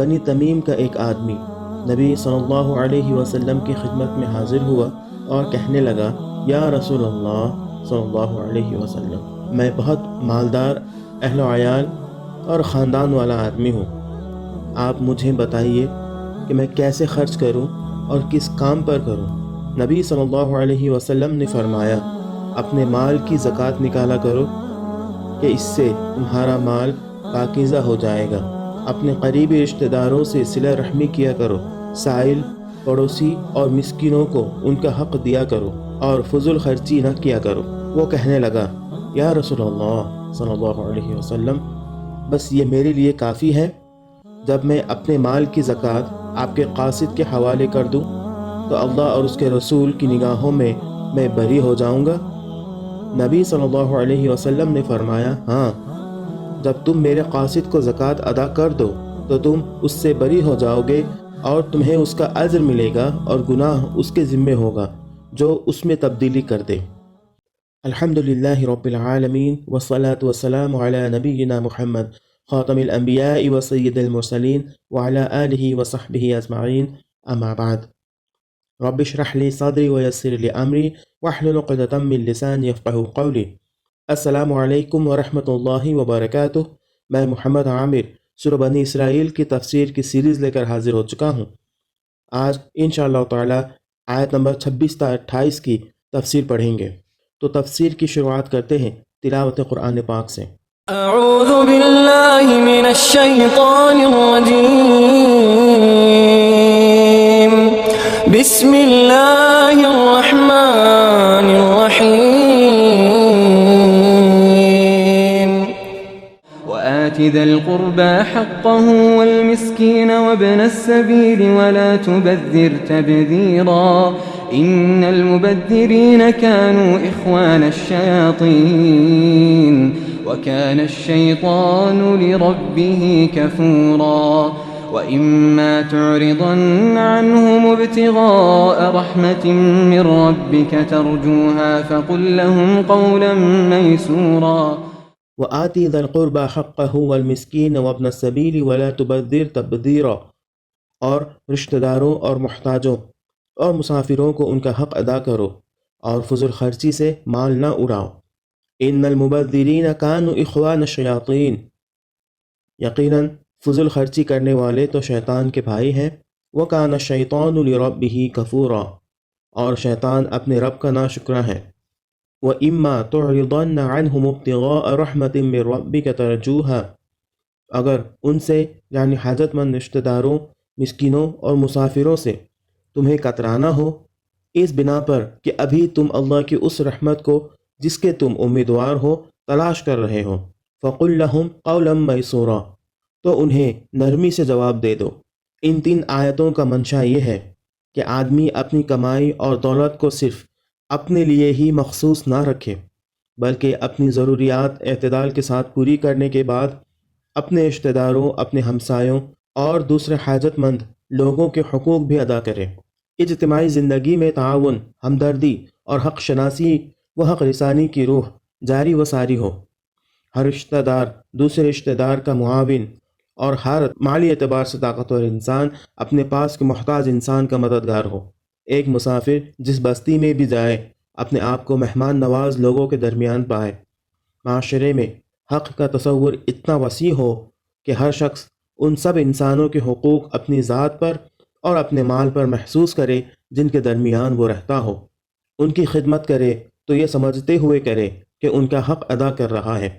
بنی تمیم کا ایک آدمی نبی صلی اللہ علیہ وسلم کی خدمت میں حاضر ہوا اور کہنے لگا، یا رسول اللہ صلی اللہ علیہ وسلم، میں بہت مالدار اہل و عیال اور خاندان والا آدمی ہوں، آپ مجھے بتائیے کہ میں کیسے خرچ کروں اور کس کام پر کروں؟ نبی صلی اللہ علیہ وسلم نے فرمایا، اپنے مال کی زکوٰۃ نکالا کرو کہ اس سے تمہارا مال پاکیزہ ہو جائے گا۔ اپنے قریبی رشتہ داروں سے صلہ رحمی کیا کرو، سائل، پڑوسی اور مسکینوں کو ان کا حق دیا کرو اور فضول خرچی نہ کیا کرو۔ وہ کہنے لگا، یا رسول اللہ صلی اللہ علیہ وسلم، بس یہ میرے لیے کافی ہے؟ جب میں اپنے مال کی زکوٰۃ آپ کے قاصد کے حوالے کر دوں تو اللہ اور اس کے رسول کی نگاہوں میں بری ہو جاؤں گا؟ نبی صلی اللہ علیہ وسلم نے فرمایا، ہاں، جب تم میرے قاصد کو زکوٰۃ ادا کر دو تو تم اس سے بری ہو جاؤ گے اور تمہیں اس کا اجر ملے گا اور گناہ اس کے ذمے ہوگا جو اس میں تبدیلی کر دے۔ الحمدللہ رب العالمین والصلاة والسلام علی نبینا محمد خاتم الانبیاء و سید المرسلین وعلی آلہ وصحبہ اجمعین، اما بعد۔ رب اشرح لی صدری ویسر لی امری واحلل عقدۃ من لسانی یفقہوا قولی۔ السلام علیکم ورحمۃ اللہ وبرکاتہ۔ میں محمد عامر سورہ بنی اسرائیل کی تفسیر کی سیریز لے کر حاضر ہو چکا ہوں۔ آج انشاءاللہ تعالی آیت نمبر 26 تا 28 کی تفسیر پڑھیں گے۔ تو تفسیر کی شروعات کرتے ہیں تلاوت قرآن پاک سے۔ اعوذ باللہ من الشیطان الرجیم، بسم اللہ الرحمن الرحیم۔ وآت ذا القربى حقه والمسكين وابن السبيل ولا تبذر تبذيرا إن المبذرين كانوا إخوان الشياطين وكان الشيطان لربه كفورا وإما تعرضن عنهم ابتغاء رحمة من ربك ترجوها فقل لهم قولا ميسورا۔ وآتی ذا القربى حقه والمسکین وابن السبیل ولا تبذر تبذیرا، اور رشتہ داروں اور محتاجوں اور مسافروں کو ان کا حق ادا کرو اور فضول خرچی سے مال نہ اڑاؤ۔ ان المبذرین کانوا اخوان الشیاطین، یقیناً فضول خرچی کرنے والے تو شیطان کے بھائی ہیں۔ وکان الشیطان لربہ کفورا، اور شیطان اپنے رب کا ناشکرا ہے۔ وَإِمَّا تُعْرِضَنَّ عَنْهُمُ ابْتِغَاءَ رَحْمَةٍ مِّن رَّبِّكَ تَرْجُوهَا، اگر ان سے یعنی حاجت مند رشتہ داروں، مسکینوں اور مسافروں سے تمہیں کترانا ہو اس بنا پر کہ ابھی تم اللہ کی اس رحمت کو جس کے تم امیدوار ہو تلاش کر رہے ہو، فَقُلْ لَهُمْ قَوْلًا مَيْسُورًا، تو انہیں نرمی سے جواب دے دو۔ ان 3 آیتوں کا منشا یہ ہے کہ آدمی اپنی کمائی اور دولت کو صرف اپنے لیے ہی مخصوص نہ رکھے، بلکہ اپنی ضروریات اعتدال کے ساتھ پوری کرنے کے بعد اپنے رشتہ داروں، اپنے ہمسایوں اور دوسرے حاجت مند لوگوں کے حقوق بھی ادا کرے۔ اجتماعی زندگی میں تعاون، ہمدردی اور حق شناسی و حق رسانی کی روح جاری و ساری ہو۔ ہر رشتہ دار دوسرے رشتہ دار کا معاون اور ہر مالی اعتبار سے طاقتور انسان اپنے پاس کے محتاج انسان کا مددگار ہو۔ ایک مسافر جس بستی میں بھی جائے اپنے آپ کو مہمان نواز لوگوں کے درمیان پائے۔ معاشرے میں حق کا تصور اتنا وسیع ہو کہ ہر شخص ان سب انسانوں کے حقوق اپنی ذات پر اور اپنے مال پر محسوس کرے جن کے درمیان وہ رہتا ہو۔ ان کی خدمت کرے تو یہ سمجھتے ہوئے کرے کہ ان کا حق ادا کر رہا ہے،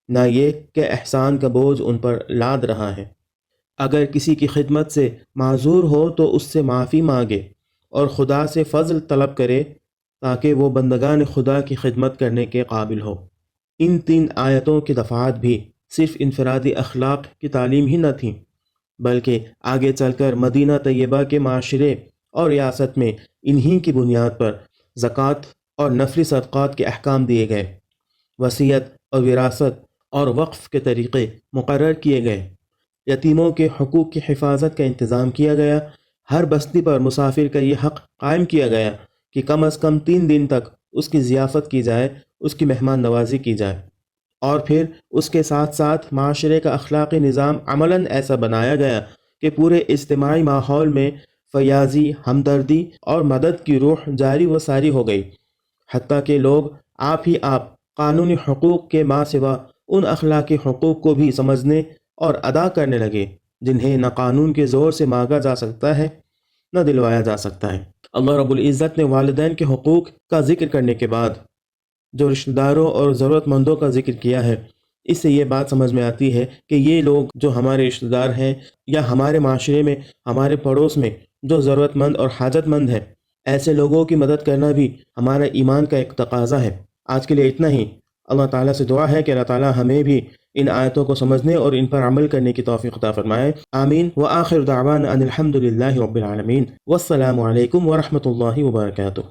نہ یہ کہ احسان کا بوجھ ان پر لاد رہا ہے۔ اگر کسی کی خدمت سے معذور ہو تو اس سے معافی مانگے اور خدا سے فضل طلب کرے تاکہ وہ بندگان خدا کی خدمت کرنے کے قابل ہو۔ ان 3 آیتوں کی دفعات بھی صرف انفرادی اخلاق کی تعلیم ہی نہ تھیں، بلکہ آگے چل کر مدینہ طیبہ کے معاشرے اور ریاست میں انہی کی بنیاد پر زکوٰۃ اور نفلی صدقات کے احکام دیے گئے، وصیت اور وراثت اور وقف کے طریقے مقرر کیے گئے، یتیموں کے حقوق کی حفاظت کا انتظام کیا گیا، ہر بستی پر مسافر کا یہ حق قائم کیا گیا کہ کم از کم 3 دن تک اس کی ضیافت کی جائے، اس کی مہمان نوازی کی جائے، اور پھر اس کے ساتھ ساتھ معاشرے کا اخلاقی نظام عملاً ایسا بنایا گیا کہ کہ پورے اجتماعی ماحول میں فیاضی، ہمدردی اور مدد کی روح جاری و ساری ہو گئی، حتیٰ کہ لوگ آپ ہی آپ قانونی حقوق کے ماں سوا ان اخلاقی حقوق کو بھی سمجھنے اور ادا کرنے لگے جنہیں نہ قانون کے زور سے مانگا جا سکتا ہے نہ دلوایا جا سکتا ہے۔ اللہ رب العزت نے والدین کے حقوق کا ذکر کرنے کے بعد جو رشتہ داروں اور ضرورت مندوں کا ذکر کیا ہے، اس سے یہ بات سمجھ میں آتی ہے کہ یہ لوگ جو ہمارے رشتہ دار ہیں یا ہمارے معاشرے میں، ہمارے پڑوس میں جو ضرورت مند اور حاجت مند ہیں، ایسے لوگوں کی مدد کرنا بھی ہمارا ایمان کا ایک تقاضا ہے۔ آج کے لیے اتنا ہی۔ اللہ تعالیٰ سے دعا ہے کہ اللہ تعالیٰ ہمیں بھی ان آیتوں کو سمجھنے اور ان پر عمل کرنے کی توفیق عطا فرمائے۔ آمین۔ وآخر دعوانا ان الحمد للہ رب العالمین۔ والسلام علیکم ورحمۃ اللہ وبرکاتہ۔